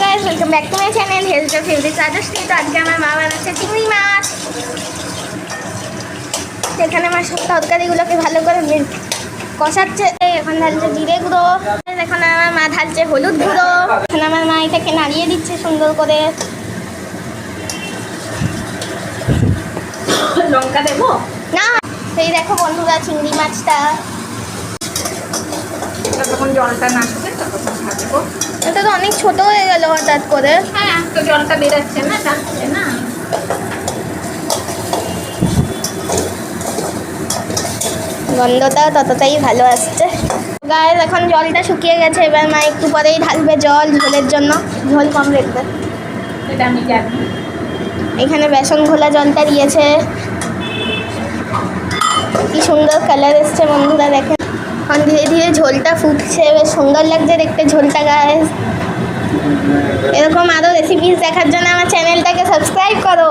Guys, welcome back to my channel health of favourite Rajshri. তো আজকে আমার মা বানাচ্ছে চিংড়ি মাছ। এখানে আমার সব তরকারিগুলোকে ভালো করে কষাচ্ছে। এখন ঢালছে জিরে গুঁড়ো, এখন আমার মা ঢালছে হলুদ গুঁড়ো। এখন আমার মা এটাকে নাড়িয়ে দিচ্ছে সুন্দর করে। লঙ্কা দেবো না, এই দেখো বন্ধুরা চিংড়ি মাছটা। যখন জলটা না শুকে তখন ভাজবো। এটা তো অনেক ছোট হয়ে গেল হঠাৎ করে। হ্যাঁ, তো জলটা বেরোচ্ছে না, টানছে না। গন্ধটাও ততটাই ভালো আসছে। গায়ে এখন জলটা শুকিয়ে গেছে, এবার মা একটু পরেই ঢালবে জল ঝোলের জন্য। ঝোল কম রাখবে। এটা আমি জানি। এখানে বেসন ঘোলা জলটা দিয়েছে, কি সুন্দর কালার এসছে বন্ধুরা দেখেন। এখন ধীরে ধীরে ঝোলটা ফুটছে, বেশ সুন্দর লাগছে দেখতে ঝোলটা গায়ে। এরকম আরও রেসিপিস দেখার জন্য আমার চ্যানেলটাকে সাবস্ক্রাইব করো।